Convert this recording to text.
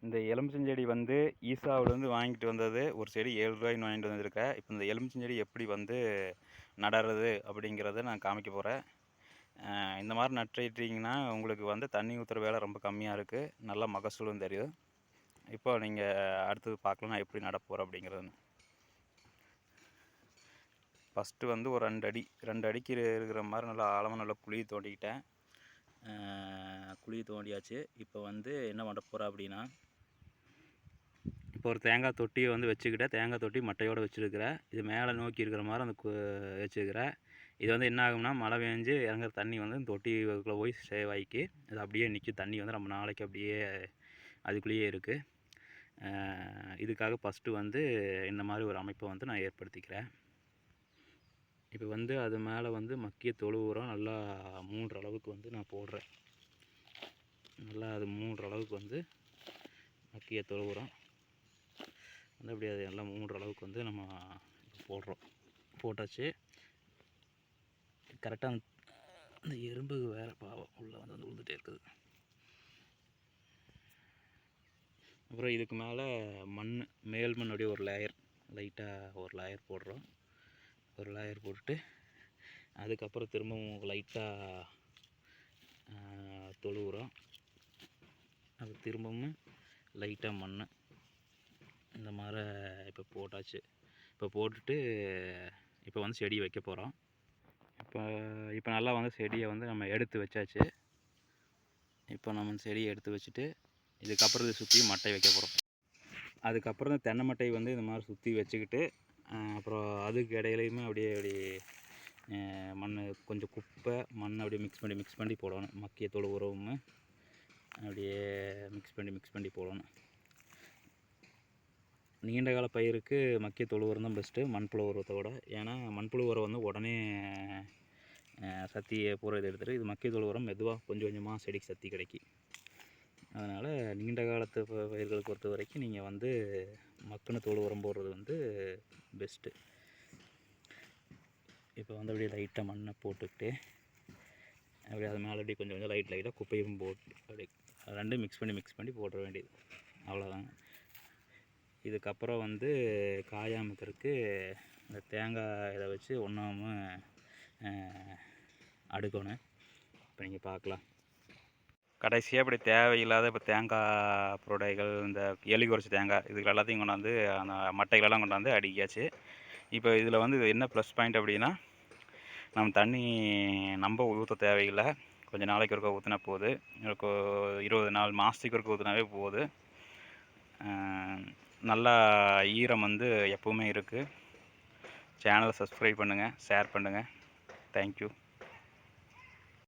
இந்த எலுமிச்சஞ்செடி வந்து ஈசாவிலேருந்து வாங்கிட்டு வந்தது ஒரு செடி ரூ. 7ன்னு வாங்கிட்டு வந்திருக்கேன். இப்போ இந்த எலுமிச்சஞ்செடி எப்படி வந்து நடறது அப்படிங்கிறத நான் காமிக்க போகிறேன். இந்த மாதிரி நட்டுட்டிங்கன்னா உங்களுக்கு வந்து தண்ணி ஊற்றுற வேலை ரொம்ப கம்மியாக இருக்குது. நல்லா மகசூலும் தெரியும். இப்போ நீங்கள் அடுத்தது பார்க்கலாம் நான் எப்படி நடப்போகிறேன் அப்படிங்கிறதுன்னு. ஃபஸ்ட்டு வந்து ஒரு 2 அடிக்கு இருக்கிற மாதிரி நல்லா ஆழமாக நல்லா குழி தோண்டிக்கிட்டேன். குழி தோண்டியாச்சு. இப்போ வந்து என்ன பண்ண போகிறேன் அப்படின்னா, இப்போ ஒரு தேங்காய் தொட்டியை வந்து வச்சுக்கிட்டேன். தேங்காய் தொட்டி மட்டையோடு வச்சுருக்கிறேன். இது மேலே நோக்கி இருக்கிற மாதிரி அந்த வச்சுருக்கிறேன். இது வந்து என்ன ஆகும்னா, மழை பெஞ்சு இறங்குற தண்ணி வந்து தொட்டிக்குள்ளே போய் சேவ் ஆகிக்கி அது அப்படியே நிற்கும். தண்ணி வந்து ரொம்ப நாளைக்கு அப்படியே அதுக்குள்ளேயே இருக்குது. இதுக்காக ஃபஸ்ட்டு வந்து இந்த மாதிரி ஒரு அமைப்பை வந்து நான் ஏற்படுத்திக்கிறேன். இப்போ வந்து அது மேலே வந்து மக்கிய தொழு உரம் நல்லா மூழ்கிற அளவுக்கு வந்து நான் போடுறேன். நல்லா அது மூழ்கிற அளவுக்கு வந்து மக்கிய தொழு உரம் வந்து அப்படியே அது எல்லாம் மூழ்கிற அளவுக்கு வந்து நம்ம போடுறோம். போட்டாச்சு. கரெக்டாக அந்த எறும்பு வேறு பாவம் உள்ளே வந்து விழுந்துகிட்டே இருக்குது. அப்புறம் இதுக்கு மேலே மேல் மண் அப்படியே ஒரு லேயர் லைட்டாக ஒரு லேயர் போடுறோம். ஒரு லேயர் போட்டுட்டு அதுக்கப்புறம் திரும்பவும் லைட்டாக தொழு உரம், அது திரும்பவும் லைட்டாக மண், இந்த மாதிரி இப்போ போட்டாச்சு. இப்போ போட்டுட்டு இப்போ வந்து செடி வைக்க போகிறோம். இப்போ நல்லா வந்து செடியை வந்து நம்ம எடுத்து வச்சாச்சு. இப்போ நம்ம செடியை எடுத்து வச்சுட்டு இதுக்கப்புறம் இதை சுற்றி மட்டை வைக்க போகிறோம். அதுக்கப்புறம் தான் தென்னை மட்டை வந்து இந்த மாதிரி சுற்றி வச்சுக்கிட்டு அப்புறம் அதுக்கு இடையிலையுமே அப்படியே மண் கொஞ்சம் குப்பை மண் அப்படியே மிக்ஸ் பண்ணி போடணும். மக்கிய தொழு உரமும் அப்படியே மிக்ஸ் பண்ணி போடணும். நீண்ட கால பயிருக்கு மக்கிய தொழு உரம் தான் பெஸ்ட்டு மண்புழு உரத்தை விட. ஏன்னா மண்புழு உரம் வந்து உடனே சத்தியை பூரா எடுத்துகிட்டு, இது மக்கிய தொழு உரம் மெதுவாக கொஞ்சம் கொஞ்சமாக செடிக்கு சக்தி கிடைக்கி. அதனால் நீண்ட காலத்து பயிர்களை பொறுத்த வரைக்கும் நீங்கள் வந்து மக்கின தொழு உரம் போடுறது வந்து பெஸ்ட்டு. இப்போ வந்து அப்படியே லைட்டாக மண்ணை போட்டுக்கிட்டு அப்படியே அது மேலே அப்படியே கொஞ்சம் கொஞ்சம் லைட்டாக குப்பையும் போட்டு அப்படியே ரெண்டும் மிக்ஸ் பண்ணி போட வேண்டியது, அவ்வளோதாங்க. இதுக்கப்புறம் வந்து காயாமக்கிறதுக்கு இந்த தேங்காய் இதை வச்சு ஒன்றாமல் அடுக்கணும். இப்போ நீங்கள் பார்க்கலாம். கடைசியாக இப்படி தேவையில்லாத இப்போ தேங்காய் புரோடைகள், இந்த எலி குறைச்சி தேங்காய், இதுக்கு எல்லாத்தையும் கொண்டாந்து அந்த மட்டைகளெல்லாம் கொண்டாந்து அடுக்கியாச்சு. இப்போ இதில் வந்து இது என்ன ப்ளஸ் பாயிண்ட் அப்படின்னா, நம்ம தண்ணி நம்ப ஊற்ற தேவையில்லை. கொஞ்சம் நாளைக்கு ஒருக்கா ஊற்றினா போகுது. 20 நாள் மாதத்துக்கு ஒருக்கா ஊற்றினாவே போகுது. நல்லா ஈரம் வந்து எப்போவுமே இருக்குது. சேனலை சப்ஸ்கிரைப் பண்ணுங்கள், ஷேர் பண்ணுங்கள். தேங்க்யூ.